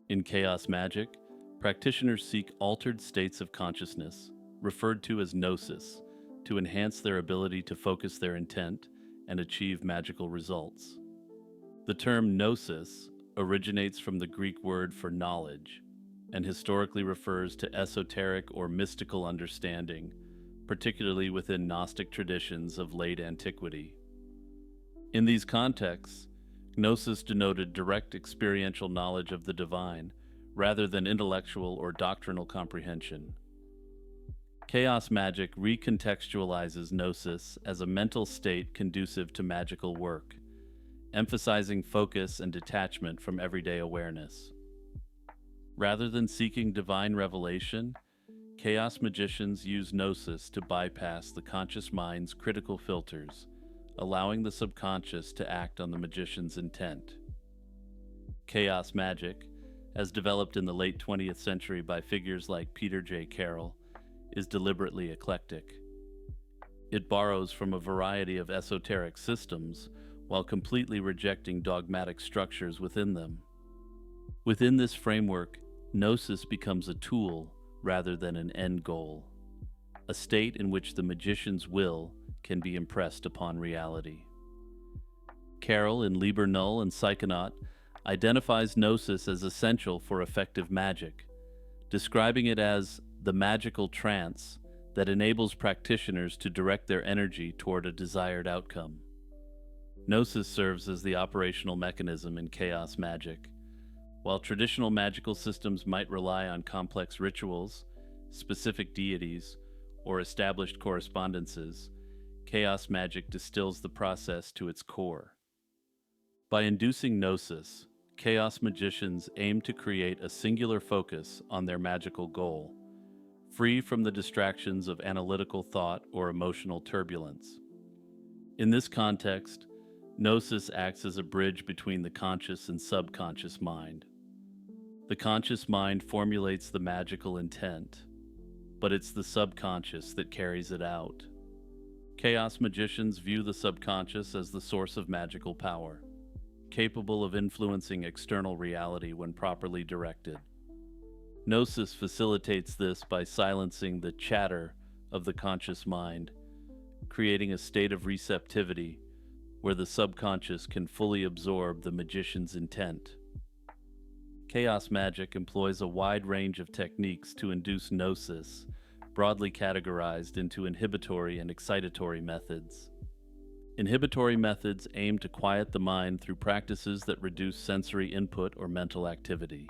In chaos magic, practitioners seek altered states of consciousness, referred to as gnosis, to enhance their ability to focus their intent and achieve magical results. The term gnosis originates from the Greek word for knowledge and historically refers to esoteric or mystical understanding, particularly within Gnostic traditions of late antiquity. In these contexts, gnosis denoted direct experiential knowledge of the divine rather than intellectual or doctrinal comprehension. Chaos magic recontextualizes gnosis as a mental state conducive to magical work, emphasizing focus and detachment from everyday awareness. Rather than seeking divine revelation, chaos magicians use gnosis to bypass the conscious mind's critical filters, allowing the subconscious to act on the magician's intent. Chaos magic, as developed in the late 20th century by figures like Peter J. Carroll, is deliberately eclectic. It borrows from a variety of esoteric systems while completely rejecting dogmatic structures within them. Within this framework, gnosis becomes a tool rather than an end goal, a state in which the magician's will can be impressed upon reality. Carroll in Liber Null and Psychonaut identifies gnosis as essential for effective magic, describing it as the magical trance that enables practitioners to direct their energy toward a desired outcome. Gnosis serves as the operational mechanism in chaos magic. While traditional magical systems might rely on complex rituals, specific deities, or established correspondences, chaos magic distills the process to its core. By inducing gnosis, chaos magicians aim to create a singular focus on their magical goal, free from the distractions of analytical thought or emotional turbulence. In this context, gnosis acts as a bridge between the conscious and subconscious mind. The conscious mind formulates the magical intent, but it's the subconscious that carries it out. Chaos magicians view the subconscious as the source of magical power, capable of influencing external reality when properly directed. Gnosis facilitates this by silencing the chatter of the conscious mind, creating a state of receptivity where the subconscious can fully absorb the magician's intent. Chaos magic employs a wide range of techniques to induce gnosis, broadly categorized into inhibitory and excitatory methods. Inhibitory methods aim to quiet the mind through practices that reduce sensory input or mental activity.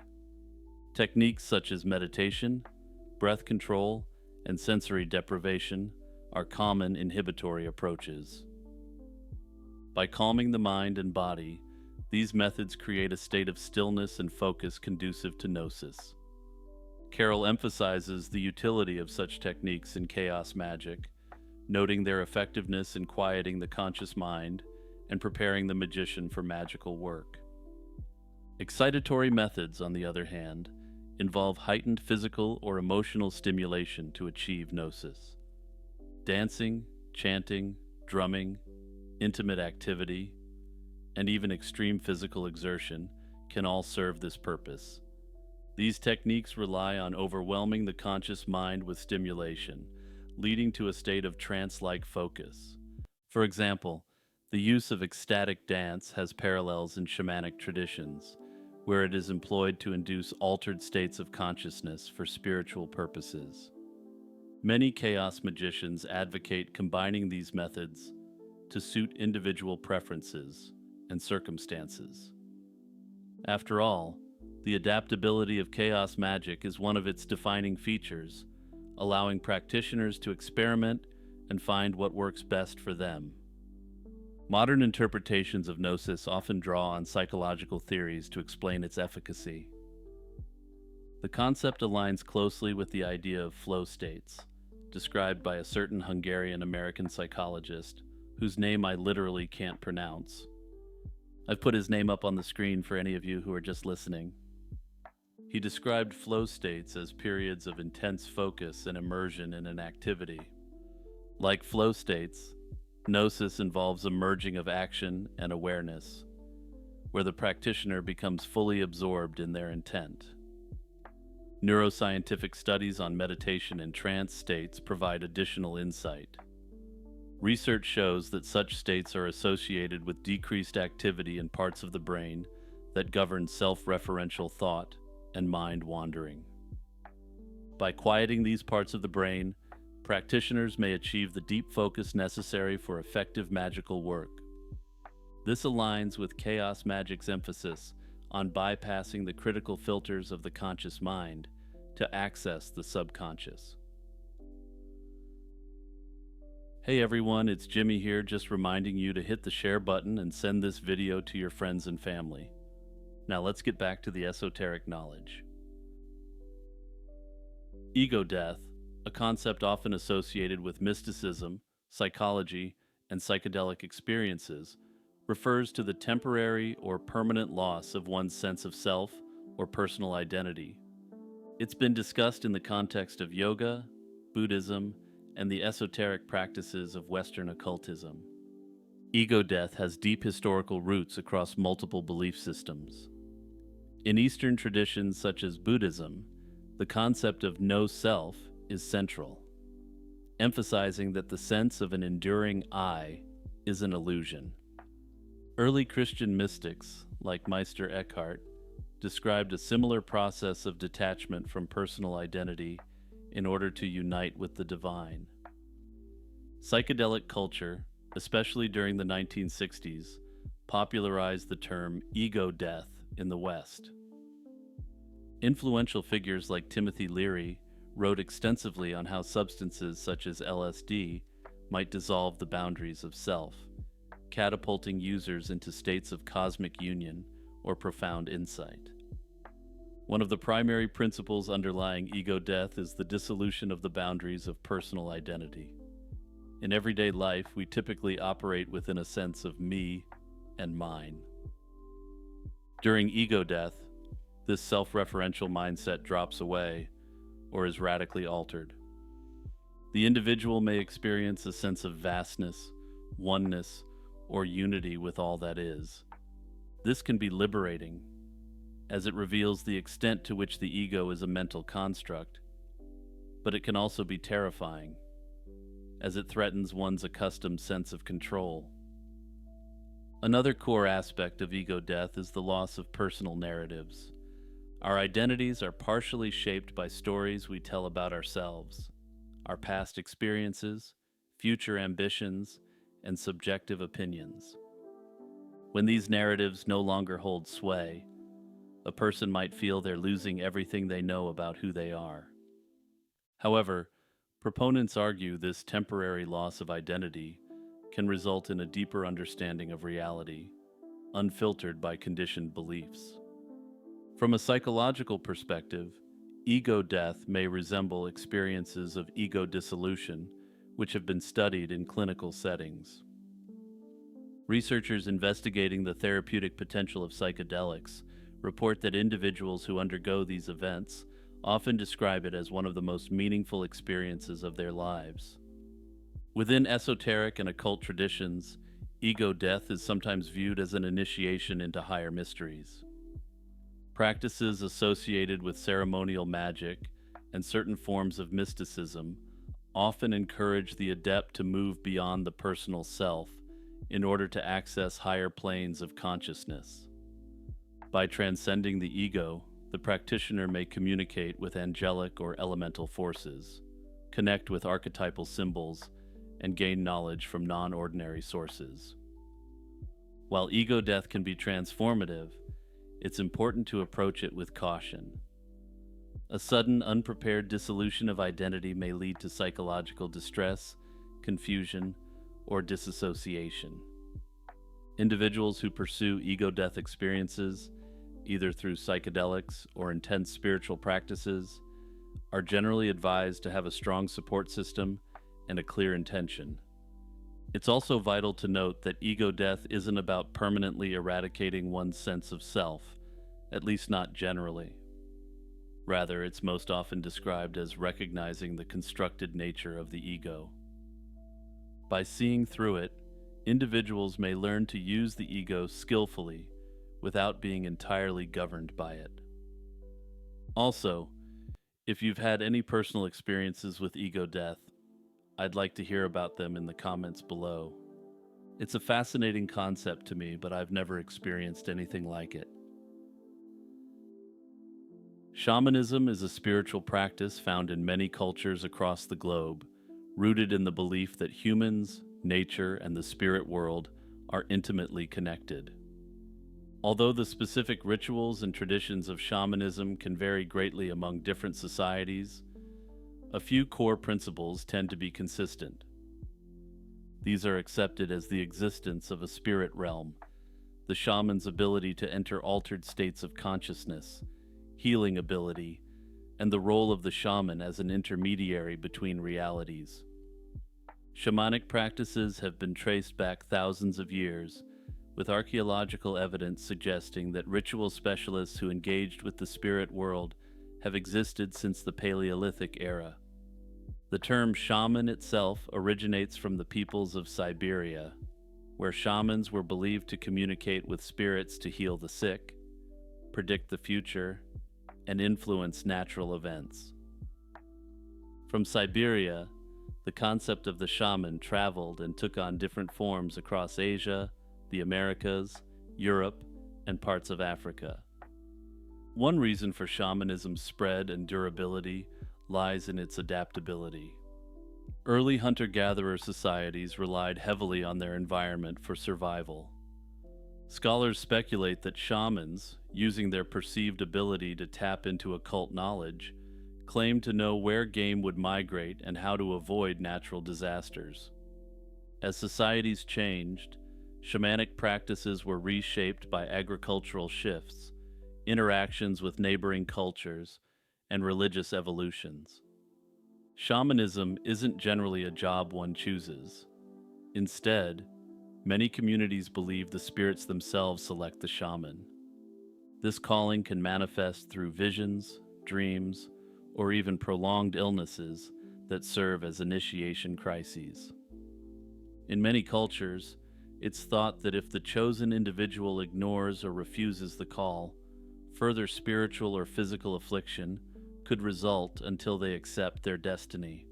Techniques such as meditation, breath control, and sensory deprivation are common inhibitory approaches. By calming the mind and body, these methods create a state of stillness and focus conducive to gnosis. Carroll emphasizes the utility of such techniques in chaos magic, noting their effectiveness in quieting the conscious mind and preparing the magician for magical work. Excitatory methods, on the other hand, involve heightened physical or emotional stimulation to achieve gnosis. Dancing, chanting, drumming, intimate activity, and even extreme physical exertion can all serve this purpose. These techniques rely on overwhelming the conscious mind with stimulation, leading to a state of trance-like focus. For example, the use of ecstatic dance has parallels in shamanic traditions, where it is employed to induce altered states of consciousness for spiritual purposes. Many chaos magicians advocate combining these methods to suit individual preferences and circumstances. After all, the adaptability of chaos magic is one of its defining features, allowing practitioners to experiment and find what works best for them. Modern interpretations of gnosis often draw on psychological theories to explain its efficacy. The concept aligns closely with the idea of flow states, described by a certain Hungarian-American psychologist whose name I literally can't pronounce. I've put his name up on the screen for any of you who are just listening. He described flow states as periods of intense focus and immersion in an activity. Like flow states, gnosis involves a merging of action and awareness. where the practitioner becomes fully absorbed in their intent. Neuroscientific studies on meditation and trance states provide additional insight. Research shows that such states are associated with decreased activity in parts of the brain that govern self-referential thought and mind wandering. By quieting these parts of the brain, practitioners may achieve the deep focus necessary for effective magical work. This aligns with chaos magic's emphasis on bypassing the critical filters of the conscious mind to access the subconscious. Hey everyone, it's Jimmy here, just reminding you to hit the share button and send this video to your friends and family. Now let's get back to the esoteric knowledge. Ego death, a concept often associated with mysticism, psychology, and psychedelic experiences, refers to the temporary or permanent loss of one's sense of self or personal identity. It's been discussed in the context of yoga, Buddhism, and the esoteric practices of Western occultism. Ego death has deep historical roots across multiple belief systems. In Eastern traditions such as Buddhism, the concept of no self is central, emphasizing that the sense of an enduring I is an illusion. Early Christian mystics, like Meister Eckhart, described a similar process of detachment from personal identity in order to unite with the divine. Psychedelic culture, especially during the 1960s, popularized the term ego death in the West. Influential figures like Timothy Leary wrote extensively on how substances such as LSD might dissolve the boundaries of self, catapulting users into states of cosmic union or profound insight. One of the primary principles underlying ego death is the dissolution of the boundaries of personal identity. In everyday life, we typically operate within a sense of me and mine. During ego death, this self-referential mindset drops away or is radically altered. The individual may experience a sense of vastness, oneness, or unity with all that is. This can be liberating, as it reveals the extent to which the ego is a mental construct, but it can also be terrifying, as it threatens one's accustomed sense of control. Another core aspect of ego death is the loss of personal narratives. Our identities are partially shaped by stories we tell about ourselves, our past experiences, future ambitions, and subjective opinions. When these narratives no longer hold sway, a person might feel they're losing everything they know about who they are. However, proponents argue this temporary loss of identity can result in a deeper understanding of reality, unfiltered by conditioned beliefs. From a psychological perspective, ego death may resemble experiences of ego dissolution, which have been studied in clinical settings. Researchers investigating the therapeutic potential of psychedelics report that individuals who undergo these events often describe it as one of the most meaningful experiences of their lives. Within esoteric and occult traditions, ego death is sometimes viewed as an initiation into higher mysteries. Practices associated with ceremonial magic and certain forms of mysticism often encourage the adept to move beyond the personal self in order to access higher planes of consciousness. By transcending the ego, the practitioner may communicate with angelic or elemental forces, connect with archetypal symbols, and gain knowledge from non-ordinary sources. While ego death can be transformative, it's important to approach it with caution. A sudden, unprepared dissolution of identity may lead to psychological distress, confusion, or disassociation. Individuals who pursue ego death experiences, either through psychedelics or intense spiritual practices, are generally advised to have a strong support system and a clear intention. It's also vital to note that ego death isn't about permanently eradicating one's sense of self, at least not generally. Rather, it's most often described as recognizing the constructed nature of the ego. By seeing through it, individuals may learn to use the ego skillfully without being entirely governed by it. Also, if you've had any personal experiences with ego death, I'd like to hear about them in the comments below. It's a fascinating concept to me, but I've never experienced anything like it. Shamanism is a spiritual practice found in many cultures across the globe, rooted in the belief that humans, nature, and the spirit world are intimately connected. Although the specific rituals and traditions of shamanism can vary greatly among different societies, a few core principles tend to be consistent. These are accepted as the existence of a spirit realm, the shaman's ability to enter altered states of consciousness, healing ability, and the role of the shaman as an intermediary between realities. Shamanic practices have been traced back thousands of years, with archaeological evidence suggesting that ritual specialists who engaged with the spirit world have existed since the Paleolithic era. The term shaman itself originates from the peoples of Siberia, where shamans were believed to communicate with spirits to heal the sick, predict the future, and influence natural events. From Siberia, the concept of the shaman traveled and took on different forms across Asia, the Americas, Europe, and parts of Africa. One reason for shamanism's spread and durability lies in its adaptability. Early hunter-gatherer societies relied heavily on their environment for survival. Scholars speculate that shamans, using their perceived ability to tap into occult knowledge, claimed to know where game would migrate and how to avoid natural disasters. As societies changed, shamanic practices were reshaped by agricultural shifts, interactions with neighboring cultures, and religious evolutions. Shamanism isn't generally a job one chooses. Instead, many communities believe the spirits themselves select the shaman. This calling can manifest through visions, dreams, or even prolonged illnesses that serve as initiation crises. In many cultures, it's thought that if the chosen individual ignores or refuses the call, further spiritual or physical affliction could result until they accept their destiny.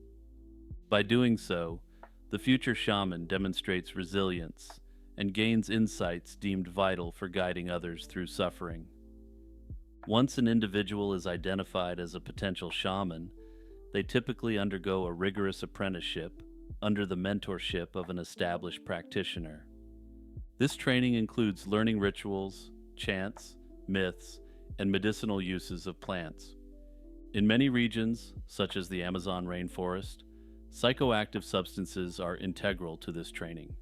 By doing so, the future shaman demonstrates resilience and gains insights deemed vital for guiding others through suffering. Once an individual is identified as a potential shaman, they typically undergo a rigorous apprenticeship under the mentorship of an established practitioner. This training includes learning rituals, chants, myths, and medicinal uses of plants. In many regions, such as the Amazon rainforest, psychoactive substances are integral to this training.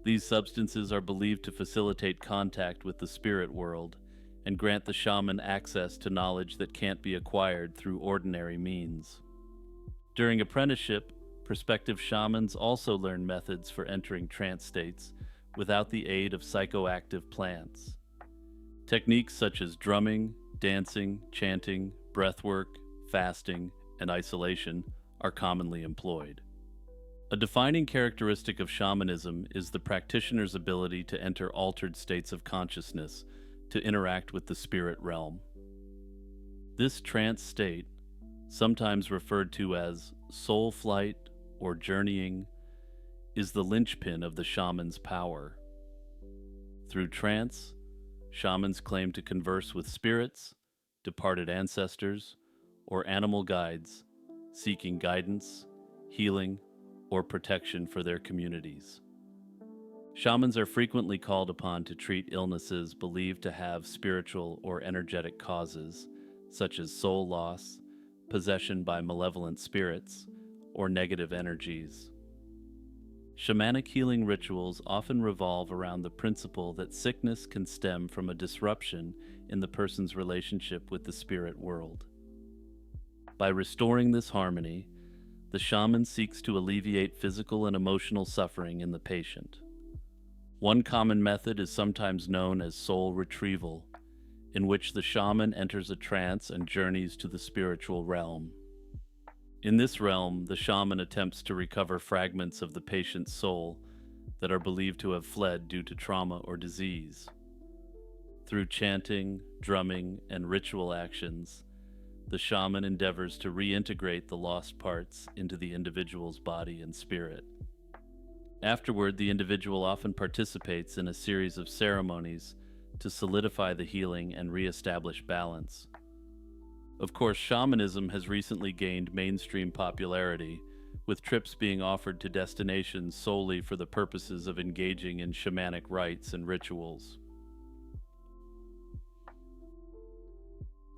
These substances are believed to facilitate contact with the spirit world and grant the shaman access to knowledge that can't be acquired through ordinary means. During apprenticeship, prospective shamans also learn methods for entering trance states without the aid of psychoactive plants. Techniques such as drumming, dancing, chanting, breathwork, fasting, and isolation are commonly employed. A defining characteristic of shamanism is the practitioner's ability to enter altered states of consciousness to interact with the spirit realm. This trance state, sometimes referred to as soul flight or journeying, is the linchpin of the shaman's power. Through trance, shamans claim to converse with spirits, departed ancestors, or animal guides, seeking guidance, healing, or protection for their communities. Shamans are frequently called upon to treat illnesses believed to have spiritual or energetic causes, such as soul loss, possession by malevolent spirits, or negative energies. Shamanic healing rituals often revolve around the principle that sickness can stem from a disruption in the person's relationship with the spirit world. By restoring this harmony, the shaman seeks to alleviate physical and emotional suffering in the patient. One common method is sometimes known as soul retrieval, in which the shaman enters a trance and journeys to the spiritual realm. In this realm, the shaman attempts to recover fragments of the patient's soul that are believed to have fled due to trauma or disease. Through chanting, drumming, and ritual actions, the shaman endeavors to reintegrate the lost parts into the individual's body and spirit. Afterward, the individual often participates in a series of ceremonies to solidify the healing and reestablish balance. Of course, shamanism has recently gained mainstream popularity, with trips being offered to destinations solely for the purposes of engaging in shamanic rites and rituals.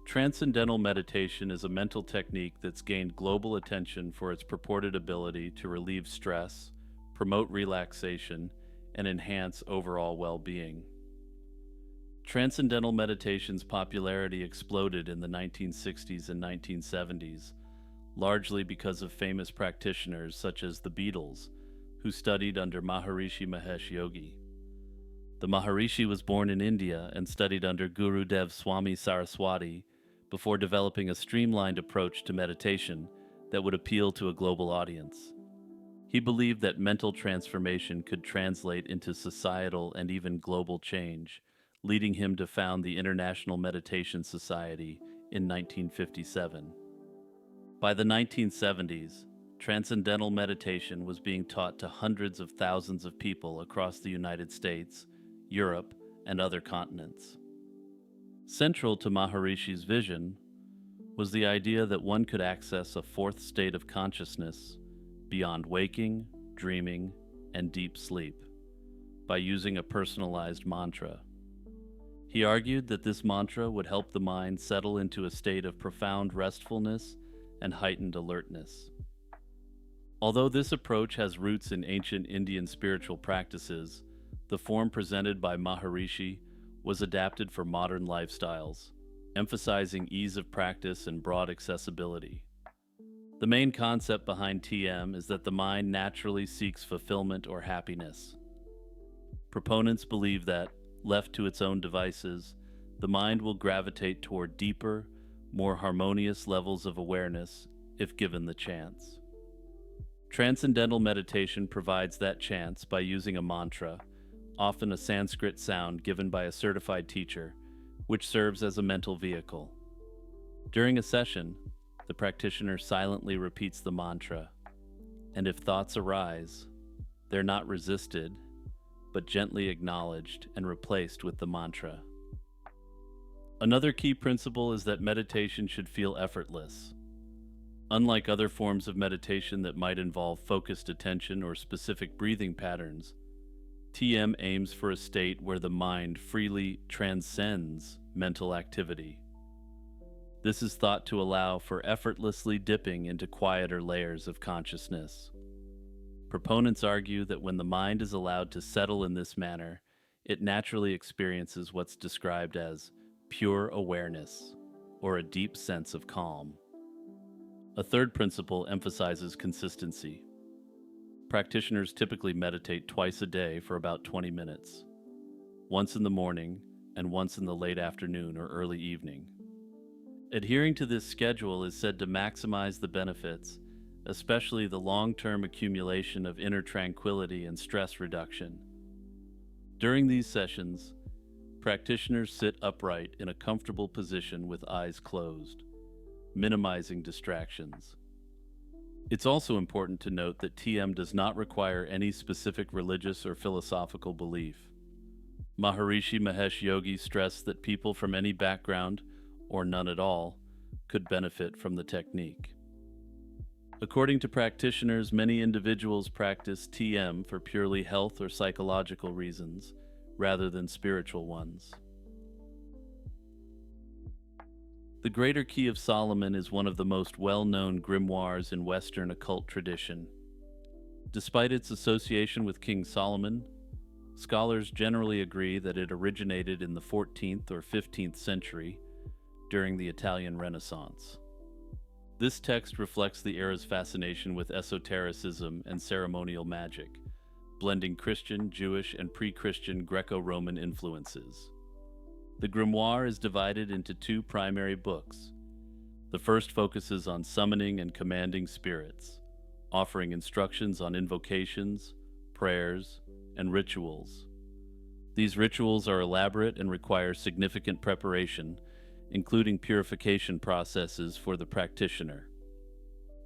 Transcendental meditation is a mental technique that's gained global attention for its purported ability to relieve stress, promote relaxation, and enhance overall well-being. Transcendental meditation's popularity exploded in the 1960s and 1970s, largely because of famous practitioners such as the Beatles, who studied under Maharishi Mahesh Yogi. The Maharishi was born in India and studied under Gurudev Swami Saraswati before developing a streamlined approach to meditation that would appeal to a global audience. He believed that mental transformation could translate into societal and even global change, leading him to found the International Meditation Society in 1957. By the 1970s, transcendental meditation was being taught to hundreds of thousands of people across the United States, Europe, and other continents. Central to Maharishi's vision was the idea that one could access a fourth state of consciousness beyond waking, dreaming, and deep sleep by using a personalized mantra. He argued that this mantra would help the mind settle into a state of profound restfulness and heightened alertness. Although this approach has roots in ancient Indian spiritual practices, the form presented by Maharishi was adapted for modern lifestyles, emphasizing ease of practice and broad accessibility. The main concept behind TM is that the mind naturally seeks fulfillment or happiness. Proponents believe that, left to its own devices, the mind will gravitate toward deeper, more harmonious levels of awareness if given the chance. Transcendental meditation provides that chance by using a mantra, often a Sanskrit sound given by a certified teacher, which serves as a mental vehicle. During a session, the practitioner silently repeats the mantra, and if thoughts arise, they're not resisted, but gently acknowledged and replaced with the mantra. Another key principle is that meditation should feel effortless. Unlike other forms of meditation that might involve focused attention or specific breathing patterns, TM aims for a state where the mind freely transcends mental activity. This is thought to allow for effortlessly dipping into quieter layers of consciousness. Proponents argue that when the mind is allowed to settle in this manner, it naturally experiences what's described as pure awareness, or a deep sense of calm. A third principle emphasizes consistency. Practitioners typically meditate twice a day for about 20 minutes, once in the morning and once in the late afternoon or early evening. Adhering to this schedule is said to maximize the benefits, especially the long-term accumulation of inner tranquility and stress reduction. During these sessions, practitioners sit upright in a comfortable position with eyes closed, minimizing distractions. It's also important to note that TM does not require any specific religious or philosophical belief. Maharishi Mahesh Yogi stressed that people from any background, or none at all, could benefit from the technique. According to practitioners, many individuals practice TM for purely health or psychological reasons, rather than spiritual ones. The Greater Key of Solomon is one of the most well-known grimoires in Western occult tradition. Despite its association with King Solomon, scholars generally agree that it originated in the 14th or 15th century during the Italian Renaissance. This text reflects the era's fascination with esotericism and ceremonial magic, blending Christian, Jewish, and pre-Christian Greco-Roman influences. The grimoire is divided into two primary books. The first focuses on summoning and commanding spirits, offering instructions on invocations, prayers, and rituals. These rituals are elaborate and require significant preparation, including purification processes for the practitioner.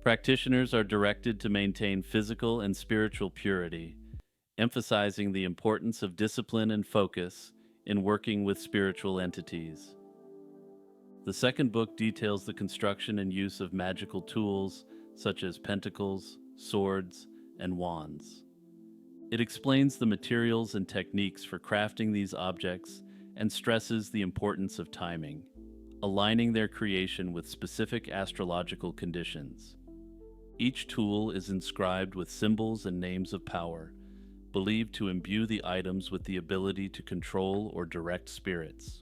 Practitioners are directed to maintain physical and spiritual purity, emphasizing the importance of discipline and focus in working with spiritual entities. The second book details the construction and use of magical tools such as pentacles, swords, and wands. It explains the materials and techniques for crafting these objects and stresses the importance of timing, aligning their creation with specific astrological conditions. Each tool is inscribed with symbols and names of power, believed to imbue the items with the ability to control or direct spirits.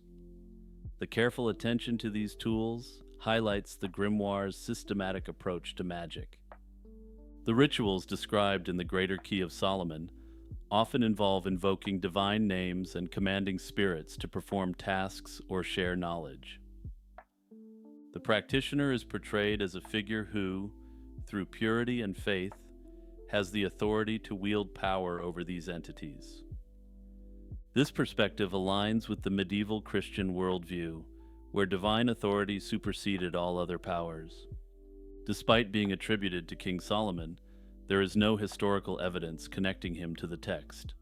The careful attention to these tools highlights the grimoire's systematic approach to magic. The rituals described in the Greater Key of Solomon often involve invoking divine names and commanding spirits to perform tasks or share knowledge. The practitioner is portrayed as a figure who, through purity and faith, has the authority to wield power over these entities. This perspective aligns with the medieval Christian worldview, where divine authority superseded all other powers. Despite being attributed to King Solomon, there is no historical evidence connecting him to the text.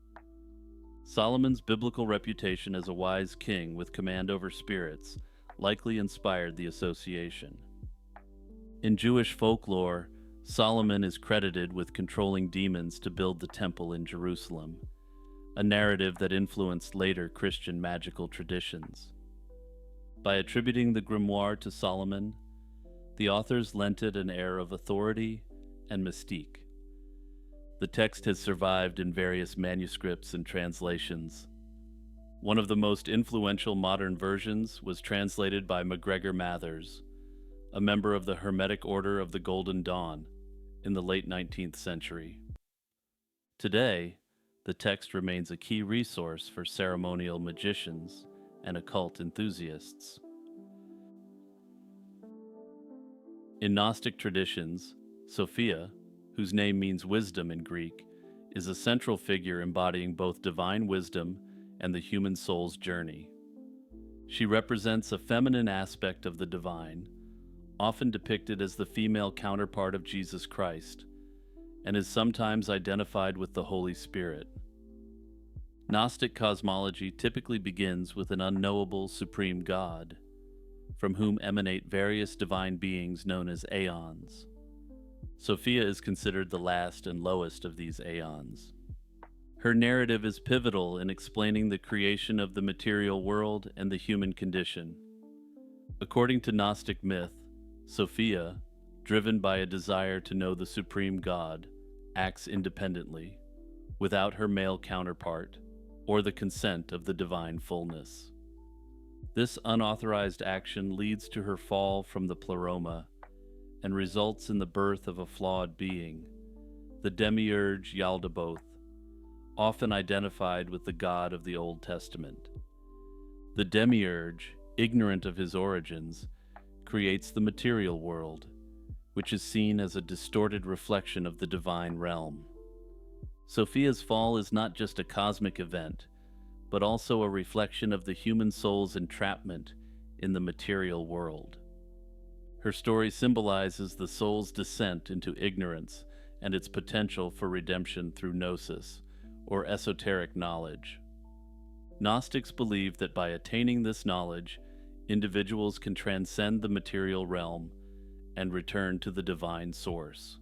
Solomon's biblical reputation as a wise king with command over spirits likely inspired the association. In Jewish folklore, Solomon is credited with controlling demons to build the temple in Jerusalem, a narrative that influenced later Christian magical traditions. By attributing the grimoire to Solomon, the authors lent it an air of authority and mystique. The text has survived in various manuscripts and translations. One of the most influential modern versions was translated by MacGregor Mathers, a member of the Hermetic Order of the Golden Dawn, in the late 19th century. Today, the text remains a key resource for ceremonial magicians and occult enthusiasts. In Gnostic traditions, Sophia, whose name means wisdom in Greek, is a central figure embodying both divine wisdom and the human soul's journey. She represents a feminine aspect of the divine, often depicted as the female counterpart of Jesus Christ, and is sometimes identified with the Holy Spirit. Gnostic cosmology typically begins with an unknowable supreme God, from whom emanate various divine beings known as aeons. Sophia is considered the last and lowest of these aeons. Her narrative is pivotal in explaining the creation of the material world and the human condition. According to Gnostic myth, Sophia, driven by a desire to know the supreme God, acts independently, without her male counterpart, or the consent of the divine fullness. This unauthorized action leads to her fall from the pleroma and results in the birth of a flawed being, the demiurge Yaldabaoth, often identified with the God of the Old Testament. The demiurge, ignorant of his origins, creates the material world, which is seen as a distorted reflection of the divine realm. Sophia's fall is not just a cosmic event, but also a reflection of the human soul's entrapment in the material world. Her story symbolizes the soul's descent into ignorance and its potential for redemption through gnosis, or esoteric knowledge. Gnostics believe that by attaining this knowledge, individuals can transcend the material realm and return to the divine source.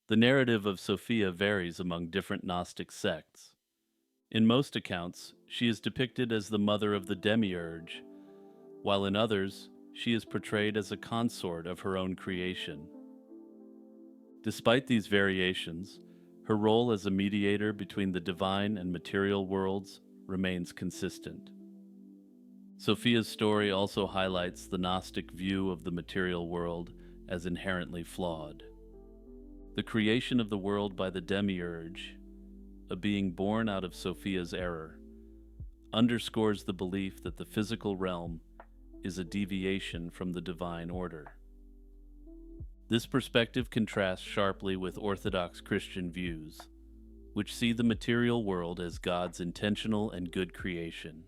The narrative of Sophia varies among different Gnostic sects. In most accounts, she is depicted as the mother of the demiurge, while in others, she is portrayed as a consort of her own creation. Despite these variations, her role as a mediator between the divine and material worlds remains consistent. Sophia's story also highlights the Gnostic view of the material world as inherently flawed. The creation of the world by the demiurge, a being born out of Sophia's error, underscores the belief that the physical realm is a deviation from the divine order. This perspective contrasts sharply with Orthodox Christian views. which see the material world as God's intentional and good creation.